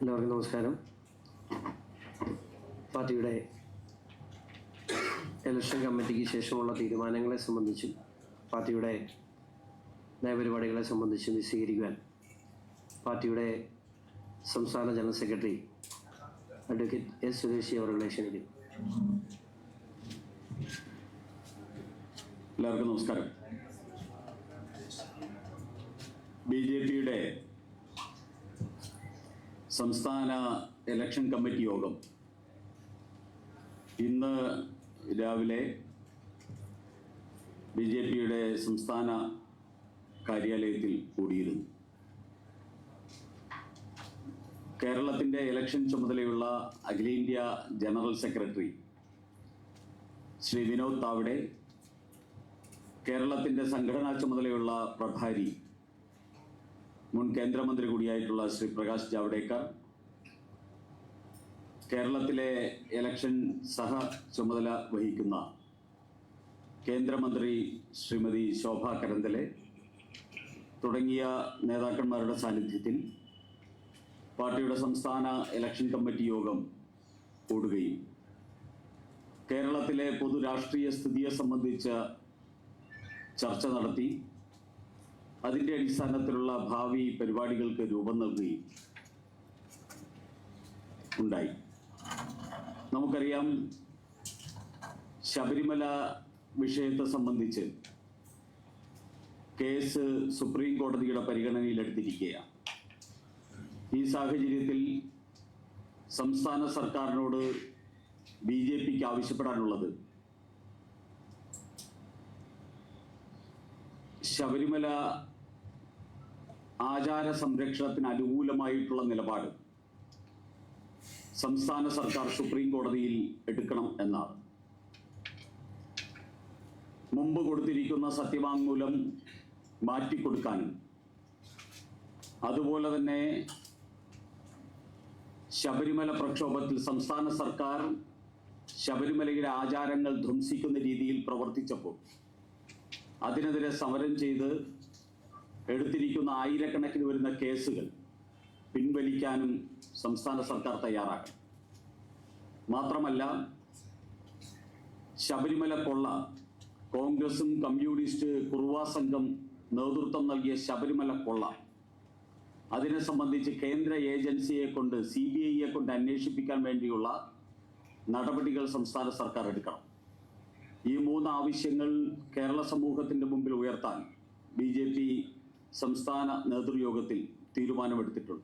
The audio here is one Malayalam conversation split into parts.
എല്ലാവർക്കും നമസ്കാരം. പാർട്ടിയുടെ ഇലക്ഷൻ കമ്മിറ്റിക്ക് ശേഷമുള്ള തീരുമാനങ്ങളെ സംബന്ധിച്ചും പാർട്ടിയുടെ നയപരിപാടികളെ സംബന്ധിച്ചും വിശദീകരിക്കുവാൻ പാർട്ടിയുടെ സംസ്ഥാന general secretary advocate S Suresh അവരുടെ ക്ഷണിക്കുന്നു. എല്ലാവർക്കും നമസ്കാരം. BJPയുടെ സംസ്ഥാന ഇലക്ഷൻ കമ്മിറ്റി യോഗം ഇന്ന് രാവിലെ BJPയുടെ സംസ്ഥാന കാര്യാലയത്തിൽ കൂടിയിരുന്നു. കേരളത്തിൻ്റെ ഇലക്ഷൻ ചുമതലയുള്ള അഖിലേന്ത്യാ ജനറൽ സെക്രട്ടറി ശ്രീ വിനോദ് താവ്ഡെ, കേരളത്തിൻ്റെ സംഘടനാ ചുമതലയുള്ള പ്രഭാരി മുൻ കേന്ദ്രമന്ത്രി കൂടിയായിട്ടുള്ള ശ്രീ പ്രകാശ് ജാവ്ദേക്കർ, കേരളത്തിലെ ഇലക്ഷൻ സഹ ചുമതല വഹിക്കുന്ന കേന്ദ്രമന്ത്രി ശ്രീമതി ശോഭ കരന്തലെ തുടങ്ങിയ നേതാക്കന്മാരുടെ സാന്നിധ്യത്തിൽ പാർട്ടിയുടെ സംസ്ഥാന ഇലക്ഷൻ കമ്മിറ്റി യോഗം കൂടുകയും കേരളത്തിലെ പൊതു രാഷ്ട്രീയ സ്ഥിതിയെ സംബന്ധിച്ച ചർച്ച നടത്തി അതിൻ്റെ അടിസ്ഥാനത്തിലുള്ള ഭാവി പരിപാടികൾക്ക് രൂപം നൽകുകയും ഉണ്ടായി. നമുക്കറിയാം, ശബരിമല വിഷയത്തെ സംബന്ധിച്ച് കേസ് സുപ്രീം കോടതിയുടെ പരിഗണനയിലെടുത്തിരിക്കുകയാണ്. ഈ സാഹചര്യത്തിൽ സംസ്ഥാന സർക്കാരിനോട് BJPക്ക് ആവശ്യപ്പെടാനുള്ളത് ശബരിമല ആചാര സംരക്ഷണത്തിന് അനുകൂലമായിട്ടുള്ള നിലപാട് സംസ്ഥാന സർക്കാർ സുപ്രീം കോടതിയിൽ എടുക്കണം എന്നാണ്. മുമ്പ് കൊടുത്തിരിക്കുന്ന സത്യവാങ്മൂലം മാറ്റിക്കൊടുക്കാനും അതുപോലെ തന്നെ ശബരിമല പ്രക്ഷോഭത്തിൽ സംസ്ഥാന സർക്കാർ ശബരിമലയുടെ ആചാരങ്ങൾ ധ്വംസിക്കുന്ന രീതിയിൽ പ്രവർത്തിച്ചപ്പോൾ അതിനെതിരെ സമരം ചെയ്ത് എടുത്തിരിക്കുന്ന ആയിരക്കണക്കിന് വരുന്ന കേസുകൾ പിൻവലിക്കാനും സംസ്ഥാന സർക്കാർ തയ്യാറാകണം. മാത്രമല്ല, ശബരിമല കൊള്ള കോൺഗ്രസും കമ്മ്യൂണിസ്റ്റ് കുറുവ സംഘം നേതൃത്വം നൽകിയ ശബരിമല കൊള്ള അതിനെ സംബന്ധിച്ച് കേന്ദ്ര ഏജൻസിയെ കൊണ്ട് CBIയെ കൊണ്ട് അന്വേഷിപ്പിക്കാൻ വേണ്ടിയുള്ള നടപടികൾ സംസ്ഥാന സർക്കാർ എടുക്കണം. ഈ 3 ആവശ്യങ്ങൾ കേരള സമൂഹത്തിൻ്റെ മുമ്പിൽ ഉയർത്താൻ BJP സംസ്ഥാന നേതൃയോഗത്തിൽ തീരുമാനമെടുത്തിട്ടുണ്ട്.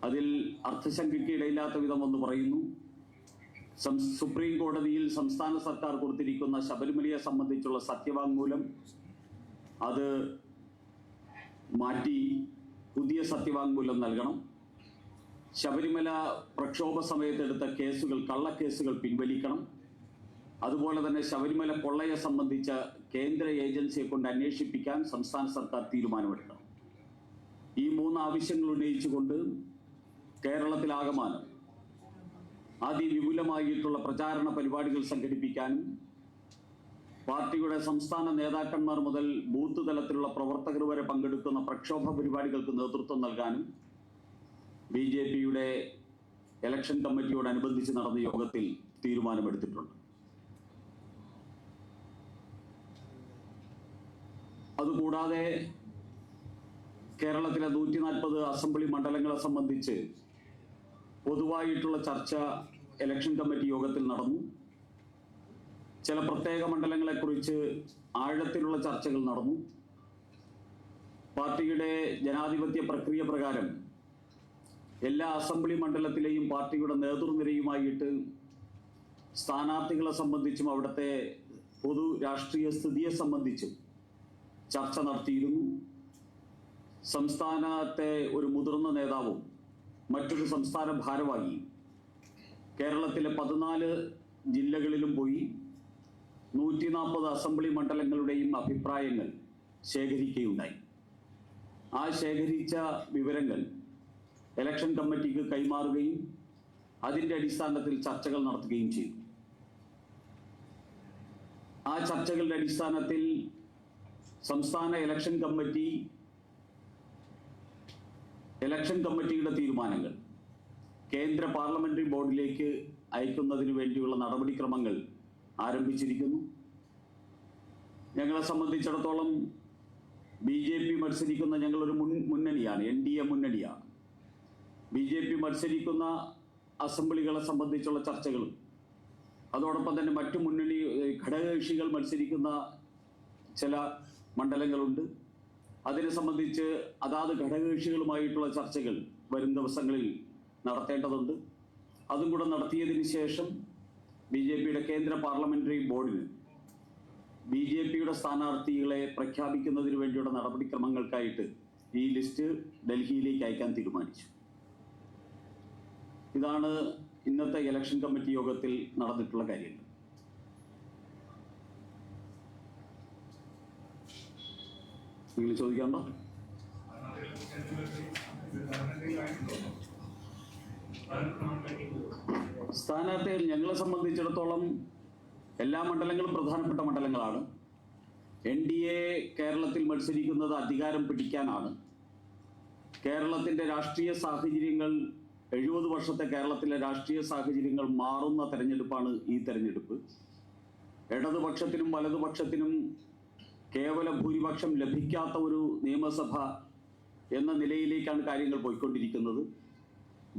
അതിൽ അർത്ഥശങ്കയ്ക്ക് ഇടയില്ലാത്ത വിധം ഒന്ന് പറയുന്നു. സുപ്രീം കോടതിയിൽ സംസ്ഥാന സർക്കാർ കൊടുത്തിരിക്കുന്ന ശബരിമലയെ സംബന്ധിച്ചുള്ള സത്യവാങ്മൂലം അത് മാറ്റി പുതിയ സത്യവാങ്മൂലം നൽകണം. ശബരിമല പ്രക്ഷോഭ സമയത്തെടുത്ത കേസുകൾ, കള്ളക്കേസുകൾ പിൻവലിക്കണം. അതുപോലെ തന്നെ ശബരിമല കൊള്ളയെ സംബന്ധിച്ച കേന്ദ്ര ഏജൻസിയെ കൊണ്ട് അന്വേഷിപ്പിക്കാൻ സംസ്ഥാന സർക്കാർ തീരുമാനമെടുക്കണം. ഈ 3 ആവശ്യങ്ങൾ ഉന്നയിച്ചുകൊണ്ട് കേരളത്തിലാകമാനം അതിവിപുലമായിട്ടുള്ള പ്രചാരണ പരിപാടികൾ സംഘടിപ്പിക്കാനും പാർട്ടിയുടെ സംസ്ഥാന നേതാക്കന്മാർ മുതൽ ബൂത്ത് തലത്തിലുള്ള പ്രവർത്തകർ വരെ പങ്കെടുക്കുന്ന പ്രക്ഷോഭ പരിപാടികൾക്ക് നേതൃത്വം നൽകാനും BJPയുടെ ഇലക്ഷൻ കമ്മിറ്റിയോടനുബന്ധിച്ച് നടന്ന യോഗത്തിൽ തീരുമാനമെടുത്തിട്ടുണ്ട്. അതുകൂടാതെ കേരളത്തിലെ 140 അസംബ്ലി മണ്ഡലങ്ങളെ സംബന്ധിച്ച് പൊതുവായിട്ടുള്ള ചർച്ച ഇലക്ഷൻ കമ്മിറ്റി യോഗത്തിൽ നടന്നു. ചില പ്രത്യേക മണ്ഡലങ്ങളെക്കുറിച്ച് ആഴത്തിലുള്ള ചർച്ചകൾ നടന്നു. പാർട്ടിയുടെ ജനാധിപത്യ പ്രക്രിയ പ്രകാരം എല്ലാ അസംബ്ലി മണ്ഡലത്തിലെയും പാർട്ടിയുടെ നേതൃനിരയുമായിട്ട് സ്ഥാനാർത്ഥികളെ സംബന്ധിച്ചും അവിടുത്തെ പൊതു രാഷ്ട്രീയ സ്ഥിതിയെ സംബന്ധിച്ചും ചർച്ച നടത്തിയിരുന്നു. സംസ്ഥാനത്തെ ഒരു മുതിർന്ന നേതാവും മറ്റൊരു സംസ്ഥാന ഭാരവാഹി കേരളത്തിലെ 14 ജില്ലകളിലും പോയി 140 അസംബ്ലി മണ്ഡലങ്ങളുടെയും അഭിപ്രായങ്ങൾ ശേഖരിക്കുകയുണ്ടായി. ആ ശേഖരിച്ച വിവരങ്ങൾ ഇലക്ഷൻ കമ്മിറ്റിക്ക് കൈമാറുകയും അതിൻ്റെ അടിസ്ഥാനത്തിൽ ചർച്ചകൾ നടത്തുകയും ചെയ്തു. ആ ചർച്ചകളുടെ അടിസ്ഥാനത്തിൽ സംസ്ഥാന ഇലക്ഷൻ കമ്മിറ്റിയുടെ തീരുമാനങ്ങൾ കേന്ദ്ര പാർലമെന്ററി ബോർഡിലേക്ക് അയക്കുന്നതിന് വേണ്ടിയുള്ള നടപടിക്രമങ്ങൾ ആരംഭിച്ചിരിക്കുന്നു. ഞങ്ങളെ സംബന്ധിച്ചിടത്തോളം BJP മത്സരിക്കുന്ന ഞങ്ങളൊരു മുന്നണിയാണ്, NDA മുന്നണിയാണ്. BJP മത്സരിക്കുന്ന അസംബ്ലികളെ സംബന്ധിച്ചുള്ള ചർച്ചകളും അതോടൊപ്പം തന്നെ മറ്റു മുന്നണി ഘടകകക്ഷികൾ മത്സരിക്കുന്ന ചില മണ്ഡലങ്ങളുണ്ട്. അതിനെ സംബന്ധിച്ച് അതാത് ഘടകകക്ഷികളുമായിട്ടുള്ള ചർച്ചകൾ വരും ദിവസങ്ങളിൽ നടത്തേണ്ടതുണ്ട്. അതും കൂടെ നടത്തിയതിന് ശേഷം BJPയുടെ കേന്ദ്ര പാർലമെന്ററി ബോർഡിന് BJPയുടെ സ്ഥാനാർത്ഥികളെ പ്രഖ്യാപിക്കുന്നതിന് വേണ്ടിയുള്ള നടപടിക്രമങ്ങൾക്കായിട്ട് ഈ ലിസ്റ്റ് ഡൽഹിയിലേക്ക് അയക്കാൻ തീരുമാനിച്ചു. ഇതാണ് ഇന്നത്തെ ഇലക്ഷൻ കമ്മിറ്റി യോഗത്തിൽ നടന്നിട്ടുള്ള കാര്യങ്ങൾ. നിങ്ങൾ ചോദിക്കാണ്ടോ? സ്ഥാനാർത്ഥികൾ ഞങ്ങളെ സംബന്ധിച്ചിടത്തോളം എല്ലാ മണ്ഡലങ്ങളും പ്രധാനപ്പെട്ട മണ്ഡലങ്ങളാണ്. NDA കേരളത്തിൽ മത്സരിക്കുന്നത് അധികാരം പിടിക്കാനാണ്. കേരളത്തിൻ്റെ രാഷ്ട്രീയ സാഹചര്യങ്ങൾ 70 വർഷത്തെ കേരളത്തിലെ രാഷ്ട്രീയ സാഹചര്യങ്ങൾ മാറുന്ന തെരഞ്ഞെടുപ്പാണ് ഈ തെരഞ്ഞെടുപ്പ്. ഇടതുപക്ഷത്തിനും വലതുപക്ഷത്തിനും കേവല ഭൂരിപക്ഷം ലഭിക്കാത്ത ഒരു നിയമസഭ എന്ന നിലയിലേക്കാണ് കാര്യങ്ങൾ പോയിക്കൊണ്ടിരിക്കുന്നത്.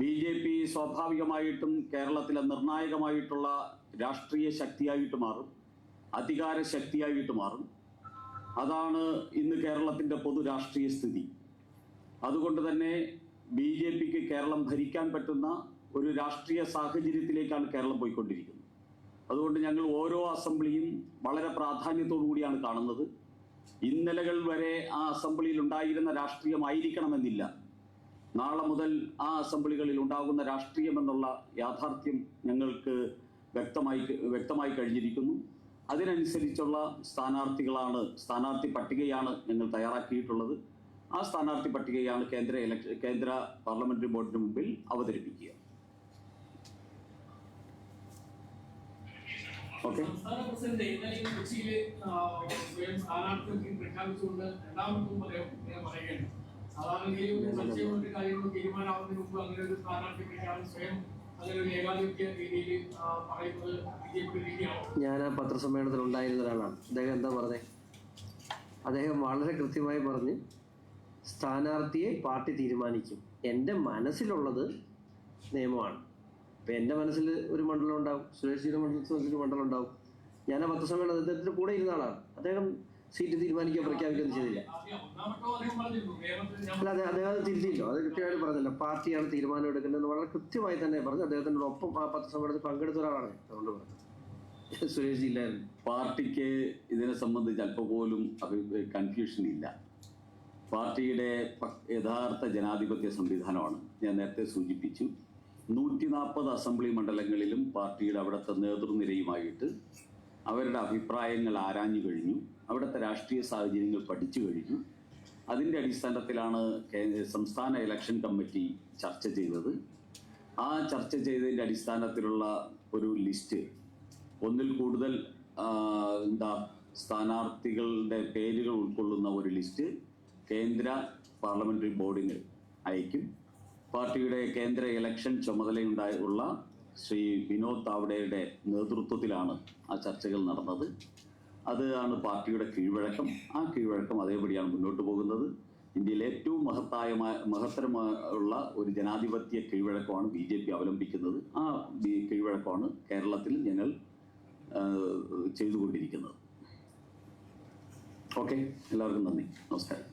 BJP സ്വാഭാവികമായിട്ടും കേരളത്തിലെ നിർണായകമായിട്ടുള്ള രാഷ്ട്രീയ ശക്തിയായിട്ട് മാറും, അധികാര ശക്തിയായിട്ട് മാറും. അതാണ് ഇന്ന് കേരളത്തിൻ്റെ പൊതു രാഷ്ട്രീയ സ്ഥിതി. അതുകൊണ്ട് തന്നെ BJPക്ക് കേരളം ഭരിക്കാൻ പറ്റുന്ന ഒരു രാഷ്ട്രീയ സാഹചര്യത്തിലേക്കാണ് കേരളം പോയിക്കൊണ്ടിരിക്കുന്നത്. അതുകൊണ്ട് ഞങ്ങൾ ഓരോ അസംബ്ലിയും വളരെ പ്രാധാന്യത്തോടു കൂടിയാണ് കാണുന്നത്. ഇന്നലകൾ വരെ ആ അസംബ്ലിയിൽ ഉണ്ടായിരുന്ന രാഷ്ട്രീയമായിരിക്കണമെന്നില്ല. നാളെ മുതൽ ആ അസംബ്ലികളിൽ ഉണ്ടാകുന്ന രാഷ്ട്രീയം എന്നുള്ള യാഥാർത്ഥ്യം ഞങ്ങൾക്ക് വ്യക്തമായി കഴിഞ്ഞിരിക്കുന്നു. അതിനനുസരിച്ചുള്ള സ്ഥാനാർത്ഥി പട്ടികയാണ് ഞങ്ങൾ തയ്യാറാക്കിയിട്ടുള്ളത്. ആ സ്ഥാനാർത്ഥി പട്ടികയാണ് കേന്ദ്ര പാർലമെന്ററി ബോർഡിന് മുമ്പിൽ അവതരിപ്പിക്കുക. ഓക്കെ. ഞാൻ ആ പത്രസമ്മേളനത്തിൽ ഉണ്ടായിരുന്ന ഒരാളാണ്. അദ്ദേഹം എന്താ പറഞ്ഞത്? അദ്ദേഹം വളരെ കൃത്യമായി പറഞ്ഞ് സ്ഥാനാർത്ഥിയെ പാർട്ടി തീരുമാനിക്കും. എൻ്റെ മനസ്സിലുള്ളത് നിയമമാണ്. ഇപ്പം എൻ്റെ മനസ്സിൽ ഒരു മണ്ഡലം ഉണ്ടാവും, സുരേഷിയുടെ മനസ്സിൽ ഒരു മണ്ഡലം ഉണ്ടാവും. ഞാൻ ആ പത്രസമ്മേളനം അദ്ദേഹത്തിൻ്റെ കൂടെ ഇരുന്ന ആളാണ്. അദ്ദേഹം സീറ്റ് തീരുമാനിക്കാൻ പ്രഖ്യാപിക്കുകയൊന്നും ചെയ്തില്ല. അല്ല, അദ്ദേഹം അത് തിരുത്തിയില്ലോ. അത് കൃത്യമായിട്ട് പറഞ്ഞില്ല. പാർട്ടിയാണ് തീരുമാനം എടുക്കേണ്ടതെന്ന് വളരെ കൃത്യമായി തന്നെ പറഞ്ഞു. അദ്ദേഹത്തിൻ്റെ ഒപ്പം ആ പത്രസമ്മേളനത്തിൽ പങ്കെടുത്ത ഒരാളാണ്. അതുകൊണ്ട് പറഞ്ഞു സുരേഷ് ഇല്ലായിരുന്നു. പാർട്ടിക്ക് ഇതിനെ സംബന്ധിച്ച് അല്പം പോലും കൺഫ്യൂഷൻ ഇല്ല. പാർട്ടിയുടെ യഥാർത്ഥ ജനാധിപത്യ സംവിധാനമാണ്. ഞാൻ നേരത്തെ സൂചിപ്പിച്ചു, 140 അസംബ്ലി മണ്ഡലങ്ങളിലും പാർട്ടിയുടെ അവിടുത്തെ നേതൃനിരയുമായിട്ട് അവരുടെ അഭിപ്രായങ്ങൾ ആരാഞ്ഞു കഴിഞ്ഞു. അവിടുത്തെ രാഷ്ട്രീയ സാഹചര്യങ്ങൾ പഠിച്ചു കഴിഞ്ഞു. അതിൻ്റെ അടിസ്ഥാനത്തിലാണ് സംസ്ഥാന ഇലക്ഷൻ കമ്മിറ്റി ചർച്ച ചെയ്തത്. ആ ചർച്ച ചെയ്തതിൻ്റെ അടിസ്ഥാനത്തിലുള്ള ഒരു ലിസ്റ്റ്, ഒന്നിൽ കൂടുതൽ സ്ഥാനാർത്ഥികളുടെ പേരുകൾ ഉൾക്കൊള്ളുന്ന ഒരു ലിസ്റ്റ് കേന്ദ്ര പാർലമെന്ററി ബോർഡിന് അയക്കും. പാർട്ടിയുടെ കേന്ദ്ര ഇലക്ഷൻ ചുമതലയുള്ള ശ്രീ വിനോദ് താവ്ഡെയുടെ നേതൃത്വത്തിലാണ് ആ ചർച്ചകൾ നടന്നത്. അതാണ് പാർട്ടിയുടെ കീഴ്വഴക്കം. ആ കീഴ്വഴക്കം അതേപടിയാണ് മുന്നോട്ട് പോകുന്നത്. ഇന്ത്യയിലെ ഏറ്റവും മഹത്തരമുള്ള ഒരു ജനാധിപത്യ കീഴ്വഴക്കമാണ് BJP അവലംബിക്കുന്നത്. ആ കീഴ്വഴക്കമാണ് കേരളത്തിൽ ഞങ്ങൾ ചെയ്തുകൊണ്ടിരിക്കുന്നത്. ഓക്കെ, എല്ലാവർക്കും നന്ദി, നമസ്കാരം.